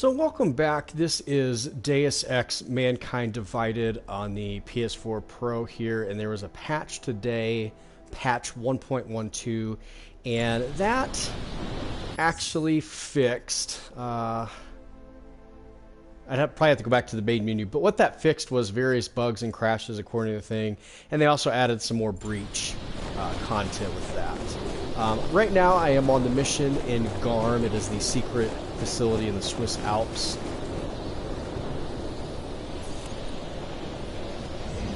So welcome back. This is Deus Ex Mankind Divided on the PS4 Pro here, and there was a patch today, patch 1.12, and that actually fixed, probably have to go back to the main menu, but what that fixed was various bugs and crashes according to the thing, and they also added some more breach content with that. Right now I am on the mission in Garm. It is the secret facility in the Swiss Alps.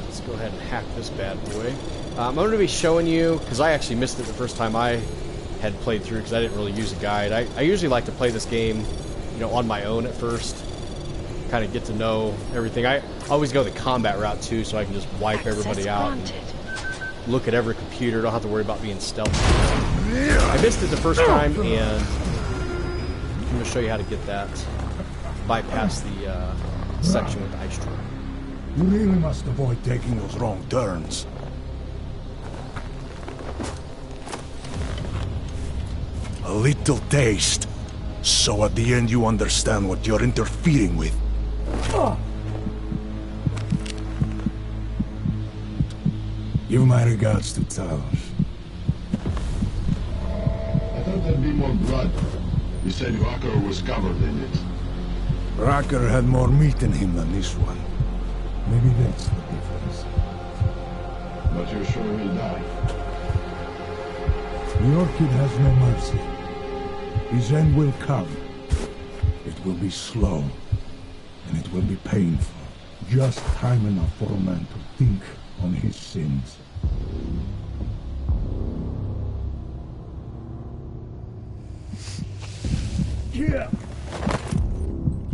Let's go ahead and hack this bad boy. I'm going to be showing you, because I actually missed it the first time I had played through because I didn't really use a guide. I usually like to play this game, you know, on my own at first. Kind of get to know everything. I always go the combat route too, so I can just wipe everybody out and look at every computer. Don't have to worry about being stealthy. I missed it the first time, and I'm going to show you how to get that. Bypass the section with the ice truck. You really must avoid taking those wrong turns. A little taste, so at the end you understand what you're interfering with. Give my regards to Talos. I thought there'd be more blood. You said Rocker was covered in it. Rocker had more meat in him than this one. Maybe that's the difference. But you're sure he'll die? The Orchid has no mercy. His end will come. It will be slow, and it will be painful. Just time enough for a man to think on his sins. Yeah.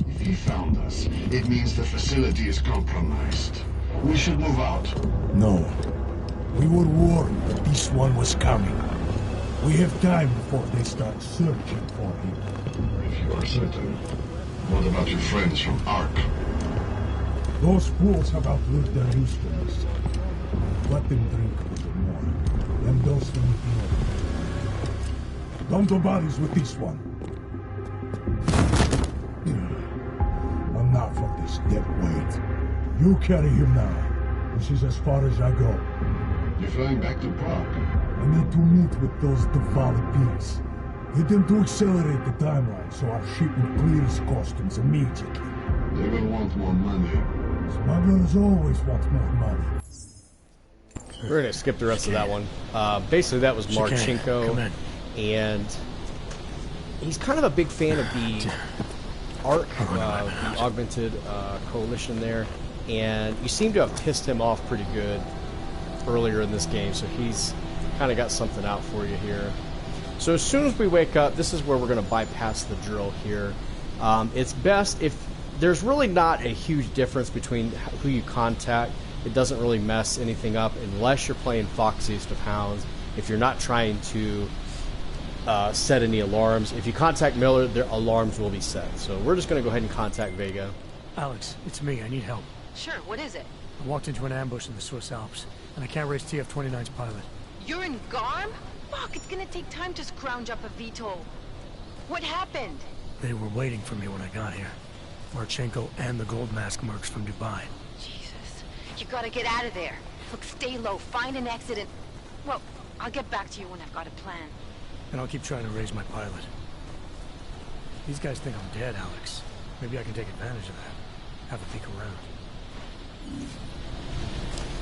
If he found us, it means the facility is compromised. We should move out. No. We were warned that this one was coming. We have time before they start searching for him. If you are certain. What about your friends from Ark? Those fools have outlived their usefulness. Let them drink a little more. Then dose them with more. Don't do bodies with this one. Enough of this dead weight. You carry him now. This is as far as I go. You're flying back to Prague. I need to meet with those Diwali pigs. Get them to accelerate the timeline so our shipment clears customs immediately. They will want more money. Smugglers always want more money. We're going to skip the rest of that one. Basically, that was Marchenko, and he's kind of a big fan of the Ark, the augmented coalition there, and you seem to have pissed him off pretty good earlier in this game, so he's kind of got something out for you here. So as soon as we wake up, this is where we're going to bypass the drill here. It's best if there's really not a huge difference between who you contact. It doesn't really mess anything up unless you're playing Foxiest of Hounds. If you're not trying to set any alarms, if you contact Miller, their alarms will be set. So we're just going to go ahead and contact Vega. Alex, it's me. I need help. Sure, what is it? I walked into an ambush in the Swiss Alps, and I can't raise TF-29's pilot. You're in Garm? Fuck, it's gonna take time to scrounge up a VTOL. What happened? They were waiting for me when I got here. Marchenko and the Gold Mask mercs from Dubai. Jesus, you gotta get out of there. Look, stay low, find an exit and... Well, I'll get back to you when I've got a plan. And I'll keep trying to raise my pilot. These guys think I'm dead, Alex. Maybe I can take advantage of that. Have a peek around.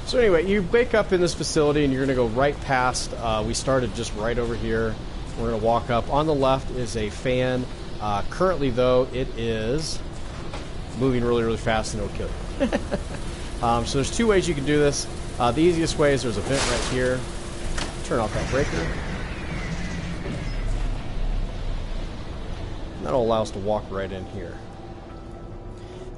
So anyway, you wake up in this facility and you're going to go right past, we started just right over here. We're going to walk up. On the left is a fan. Currently though, it is moving really, really fast and it'll kill you. So there's two ways you can do this. The easiest way is there's a vent right here. Turn off that breaker. And that'll allow us to walk right in here.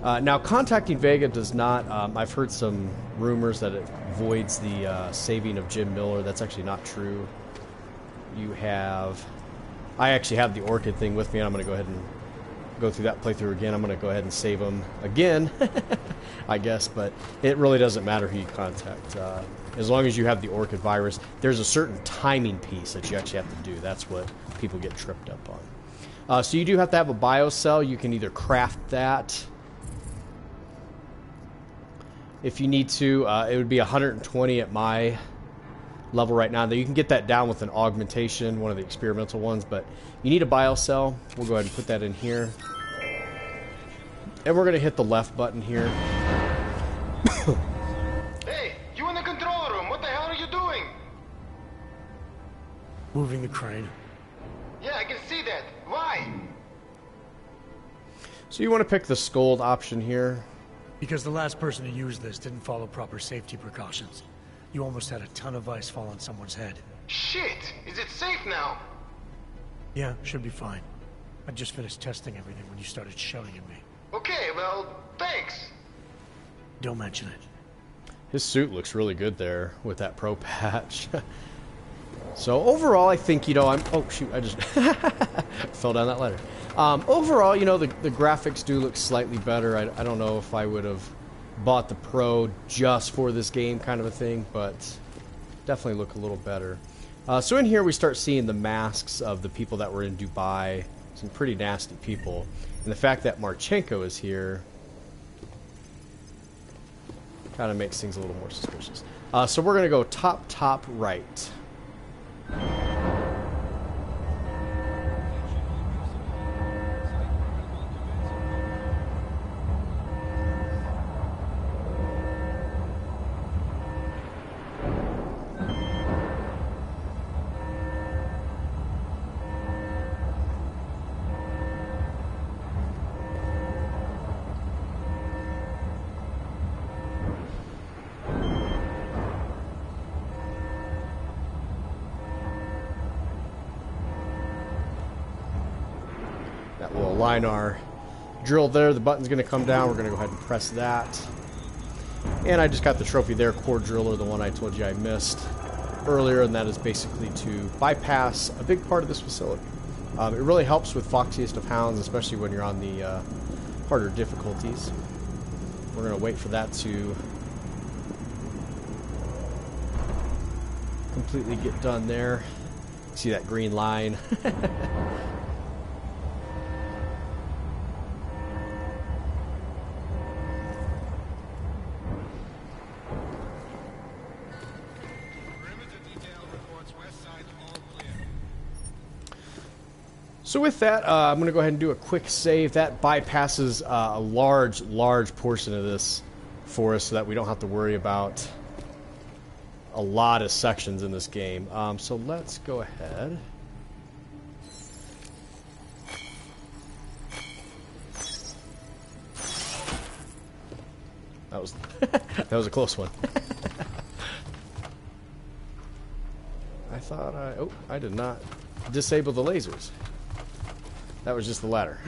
Now, contacting Vega does not, I've heard some rumors that it voids the saving of Jim Miller. That's actually not true. You have, I actually have the Orchid thing with me, and I'm going to go ahead and go through that playthrough again. I'm going to go ahead and save him again, I guess, but it really doesn't matter who you contact. As long as you have the Orchid virus, there's a certain timing piece that you actually have to do. That's what people get tripped up on. So you do have to have a biocell. You can either craft that if you need to. It would be 120 at my level right now. You can get that down with an augmentation, one of the experimental ones, but you need a biocell. We'll go ahead and put that in here. And we're going to hit the left button here. Hey, you in the control room. What the hell are you doing? Moving the crane. Yeah, I can see that. Why? So you want to pick the scold option here. Because the last person who used this didn't follow proper safety precautions. You almost had a ton of ice fall on someone's head. Shit! Is it safe now? Yeah, should be fine. I just finished testing everything when you started shouting at me. Okay, well, thanks. Don't mention it. His suit looks really good there with that pro patch. So overall, I think, you know, oh shoot, I just fell down that ladder. Overall, you know, the graphics do look slightly better. I don't know if I would have bought the Pro just for this game kind of a thing, but definitely look a little better. So in here we start seeing the masks of the people that were in Dubai. Some pretty nasty people. And the fact that Marchenko is here kind of makes things a little more suspicious. So we're going to go top right. We'll align our drill there. The button's going to come down. We're going to go ahead and press that. And I just got the trophy there, core driller, the one I told you I missed earlier, and that is basically to bypass a big part of this facility. It really helps with Foxiest of Hounds, especially when you're on the harder difficulties. We're going to wait for that to completely get done there. See that green line? So with that, I'm going to go ahead and do a quick save. That bypasses a large portion of this for us so that we don't have to worry about a lot of sections in this game. So let's go ahead. That was that was a close one. I thought I did not disable the lasers. That was just the ladder.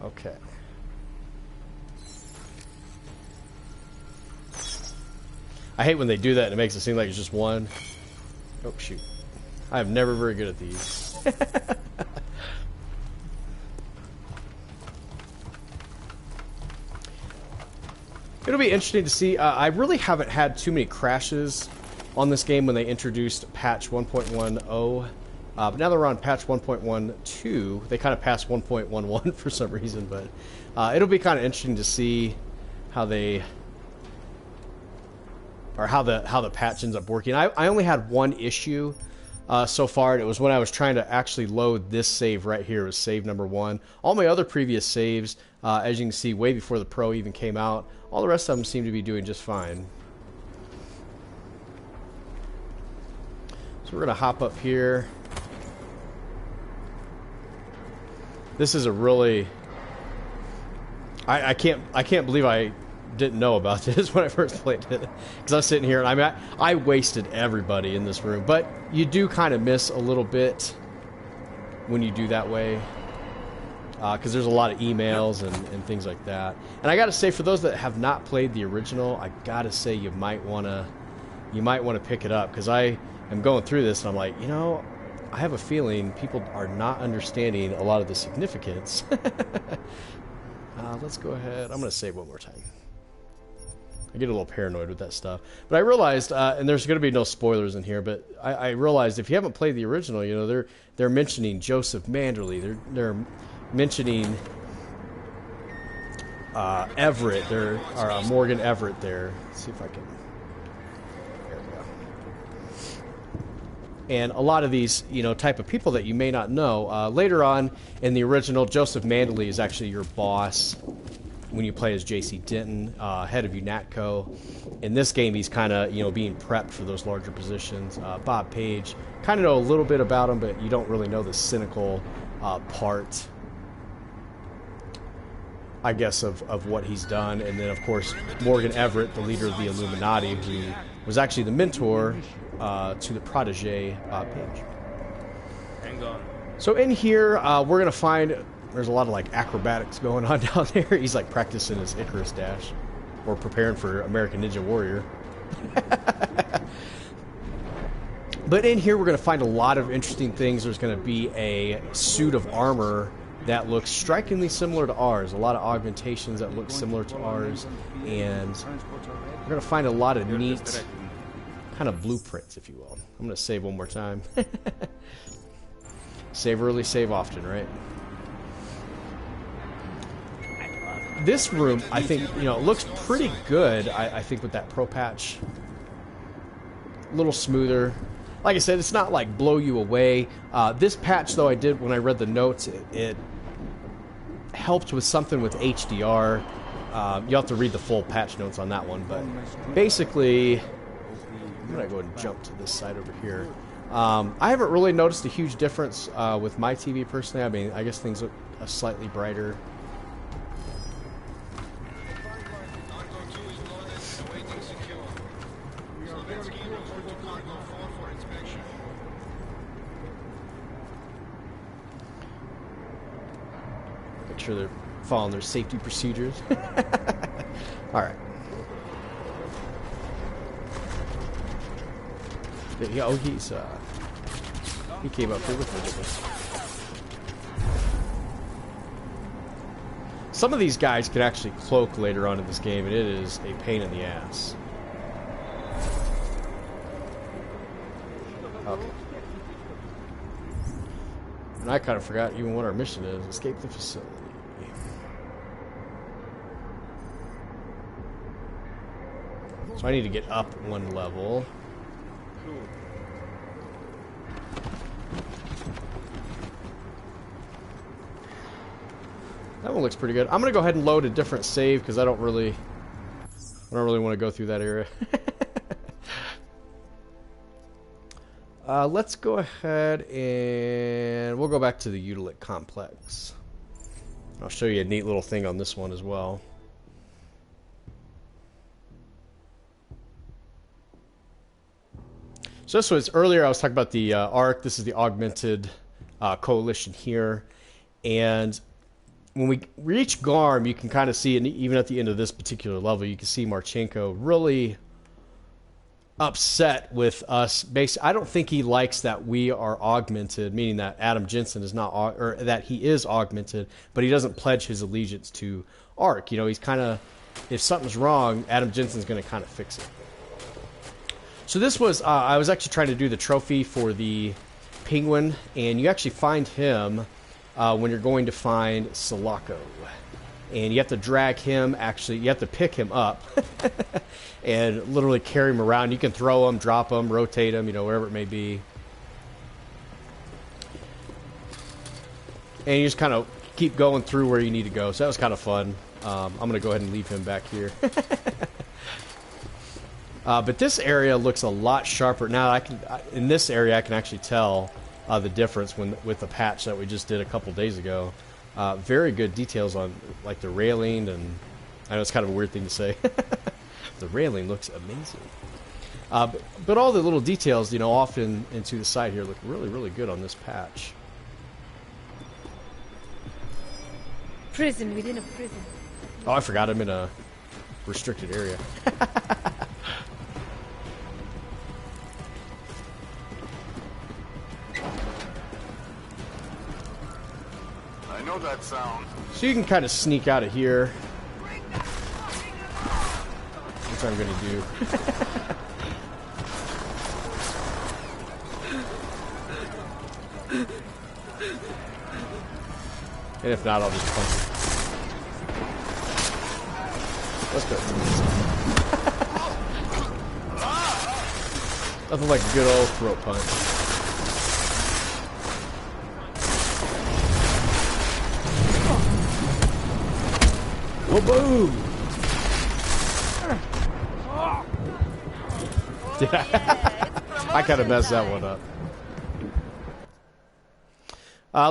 Okay. I hate when they do that and it makes it seem like it's just one. Oh, shoot. I am never very good at these. It'll be interesting to see. I really haven't had too many crashes on this game when they introduced patch 1.10. But now they're on patch 1.12. They kind of passed 1.11 for some reason, but it'll be kind of interesting to see how they, or how the patch ends up working. I only had one issue so far, and it was when I was trying to actually load this save right here. It was save number 1. All my other previous saves, as you can see, way before the Pro even came out, all the rest of them seem to be doing just fine. So we're gonna hop up here. This is a really, I can't believe I didn't know about this when I first played it, because I was sitting here and I mean I wasted everybody in this room, but you do kind of miss a little bit when you do that way, because there's a lot of emails and things like that. And I gotta say, for those that have not played the original, I gotta say you might wanna pick it up, because I am going through this and I'm like, you know, I have a feeling people are not understanding a lot of the significance. Let's go ahead. I'm going to save one more time. I get a little paranoid with that stuff. But I realized, and there's going to be no spoilers in here, but I realized if you haven't played the original, you know, they're mentioning Joseph Manderley. They're mentioning Everett. Or Morgan Everett there. Let's see if I can. There we go. And a lot of these, you know, type of people that you may not know. Later on in the original, Joseph Manderley is actually your boss when you play as J.C. Denton, head of UNATCO. In this game, he's kind of, you know, being prepped for those larger positions. Bob Page, kind of know a little bit about him, but you don't really know the cynical part, I guess, of what he's done. And then, of course, Morgan Everett, the leader of the Illuminati, who was actually the mentor to the protege, Bob Page. Hang on. So in here, we're going to find... There's a lot of, like, acrobatics going on down there. He's, like, practicing his Icarus dash. Or preparing for American Ninja Warrior. But in here, we're going to find a lot of interesting things. There's going to be a suit of armor that looks strikingly similar to ours. A lot of augmentations that look similar to ours. And we're going to find a lot of neat kind of blueprints, if you will. I'm going to save one more time. Save early, save often, right? This room, I think, you know, it looks pretty good, I think, with that Pro Patch. A little smoother. Like I said, it's not, like, blow you away. This patch, though, I did, when I read the notes, it helped with something with HDR. You'll have to read the full patch notes on that one, but basically... I'm going to go ahead and jump to this side over here. I haven't really noticed a huge difference with my TV, personally. I mean, I guess things look slightly brighter. Make sure they're following their safety procedures. All right. Oh, he came up here with me. Some of these guys can actually cloak later on in this game, and it is a pain in the ass. Okay. And I kind of forgot even what our mission is. Escape the facility. So I need to get up one level. That one looks pretty good. I'm gonna go ahead and load a different save because I don't really want to go through that area. Let's go ahead and we'll go back to the Utility Complex. I'll show you a neat little thing on this one as well. So this was earlier. I was talking about the ARC. This is the augmented coalition here, and when we reach Garm, you can kind of see, and even at the end of this particular level, you can see Marchenko really upset with us. Basically, I don't think he likes that we are augmented, meaning that Adam Jensen is not, or that he is augmented, but he doesn't pledge his allegiance to ARC. You know, he's kind of, if something's wrong, Adam Jensen's going to kind of fix it. So this was, I was actually trying to do the trophy for the penguin, and you actually find him when you're going to find Sulaco. And you have to drag him, actually, you have to pick him up and literally carry him around. You can throw him, drop him, rotate him, you know, wherever it may be. And you just kind of keep going through where you need to go. So that was kind of fun. I'm going to go ahead and leave him back here. But this area looks a lot sharper. Now, in this area, I can actually tell the difference with the patch that we just did a couple days ago. Very good details on, like, the railing, and I know it's kind of a weird thing to say. The railing looks amazing. But all the little details, you know, off into the side here look really, really good on this patch. Prison within a prison. Oh, I forgot I'm in a restricted area. I know that sound. So you can kind of sneak out of here. which I'm gonna do. And if not, I'll just punch it. Let's go. Nothing like a good old throat punch. Whoa, boom! I kind of messed that one up.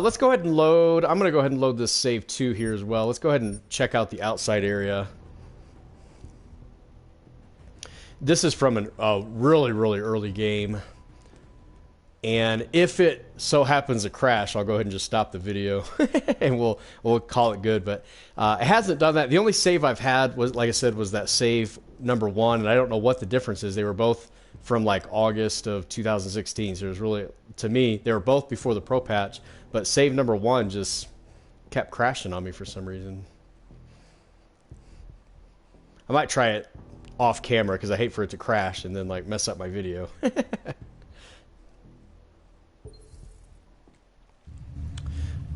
Let's go ahead and load. I'm going to go ahead and load this save 2 here as well. Let's go ahead and check out the outside area. This is from a really, really early game. And if it so happens to crash, I'll go ahead and just stop the video and we'll call it good. But it hasn't done that. The only save I've had was, like I said, was that save number 1, and I don't know what the difference is. They were both from like August of 2016, so it was really, to me, they were both before the Pro patch, but save number 1 just kept crashing on me for some reason. I might try it off camera because I hate for it to crash and then like mess up my video.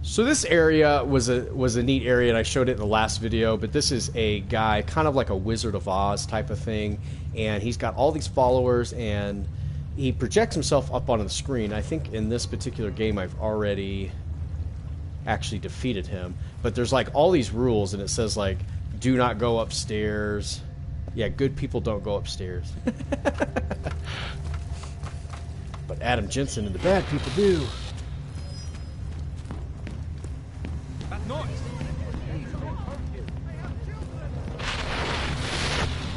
So this area was a neat area, and I showed it in the last video, but this is a guy, kind of like a Wizard of Oz type of thing, and he's got all these followers, and he projects himself up on the screen. I think in this particular game I've already actually defeated him, but there's like all these rules, and it says like, do not go upstairs. Yeah, good people don't go upstairs. But Adam Jensen and the bad people do.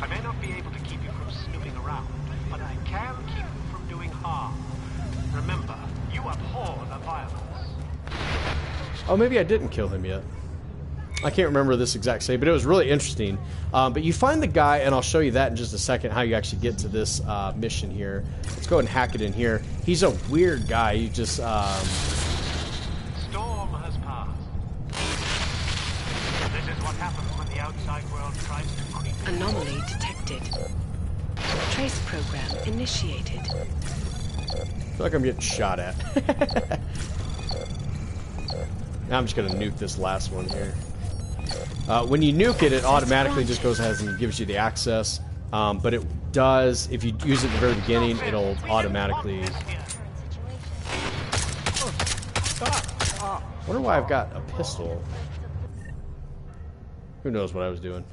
I may not be able to keep you from snooping around, but I can keep you from doing harm. Remember, you abhor the violence. Oh, maybe I didn't kill him yet. I can't remember this exact save, but it was really interesting. But you find the guy, and I'll show you that in just a second, how you actually get to this mission here. Let's go ahead and hack it in here. He's a weird guy. You just... Storm has passed. This is what happens when the outside world tries to creep. Anomaly detected. Trace program initiated. I feel like I'm getting shot at. Now I'm just going to nuke this last one here. When you nuke it, it automatically just goes ahead and gives you the access. But it does, if you use it at the very beginning, it'll automatically... I wonder why I've got a pistol. Who knows what I was doing.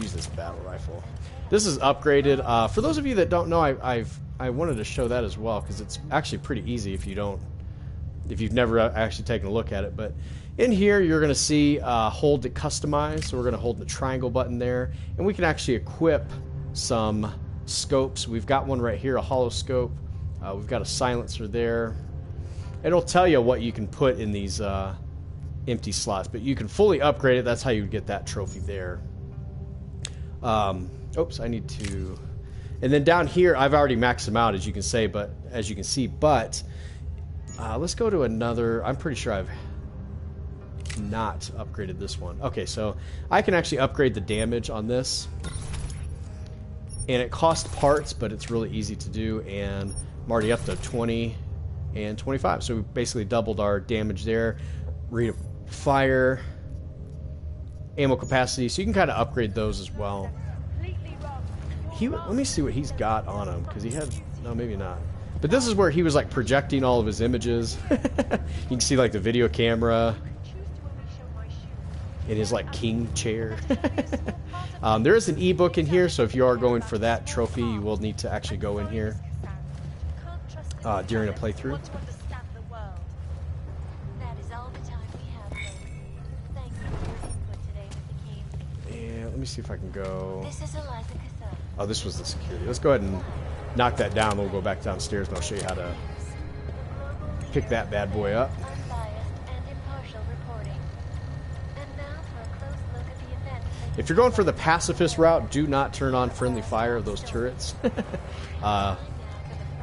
Use this battle rifle. This is upgraded. For those of you that don't know, I wanted to show that as well, because it's actually pretty easy if you've never actually taken a look at it. But in here, you're going to see hold to customize. So we're going to hold the triangle button there, and we can actually equip some scopes. We've got one right here, a hollow scope. We've got a silencer there. It'll tell you what you can put in these empty slots, but you can fully upgrade it. That's how you get that trophy there. Oops, I need to... And then down here, I've already maxed them out, as you can see, but let's go to another. I'm pretty sure I've not upgraded this one. Okay, so I can actually upgrade the damage on this, and it costs parts, but it's really easy to do, and I'm already up to 20 and 25, so we basically doubled our damage there. Rate of fire, ammo capacity, so you can kind of upgrade those as well. Let me see what he's got on him, because he had... No, maybe not. But this is where he was like projecting all of his images. You can see like the video camera in his like king chair. There is an ebook in here, so if you are going for that trophy, you will need to actually go in here during a playthrough. And let me see if I can go... Oh, this was the security. Let's go ahead and knock that down. We'll go back downstairs and I'll show you how to pick that bad boy up. If you're going for the pacifist route, do not turn on friendly fire of those turrets.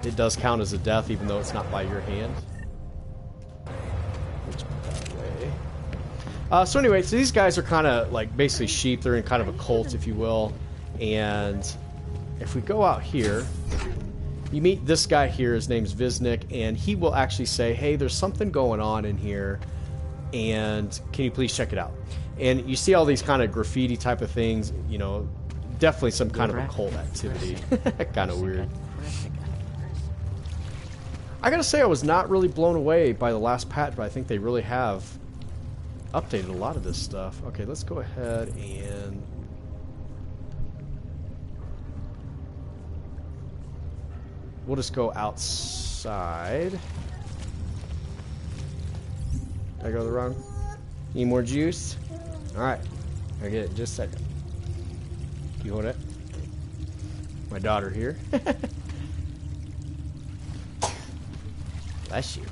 It does count as a death, even though it's not by your hand. Let's put that away. So anyway, so these guys are kind of like basically sheep. They're in kind of a cult, if you will. And if we go out here, you meet this guy here. His name's Visnik, and he will actually say, hey, there's something going on in here, and can you please check it out? And you see all these kind of graffiti type of things, you know, definitely some kind of occult activity. Kind of weird. I gotta say, I was not really blown away by the last patch, but I think they really have updated a lot of this stuff. Okay, let's go ahead and... we'll just go outside. Did I go the wrong? Need more juice? Alright. I'll get it in just a second. You hold it? My daughter here. Bless you.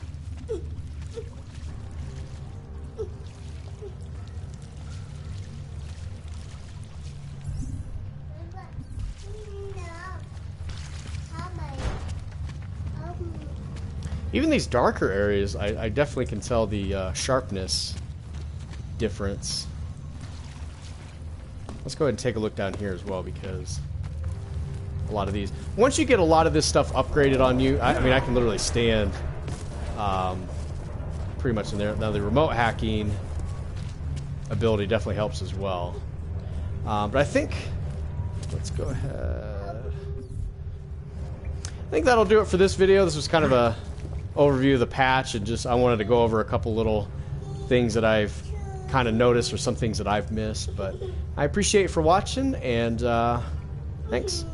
Even these darker areas, I definitely can tell the sharpness difference. Let's go ahead and take a look down here as well, because a lot of these... once you get a lot of this stuff upgraded on you, I mean, I can literally stand pretty much in there. Now, the remote hacking ability definitely helps as well. But I think... let's go ahead... I think that'll do it for this video. This was kind of a overview of the patch, and just I wanted to go over a couple little things that I've kind of noticed, or some things that I've missed. But I appreciate you for watching, and thanks.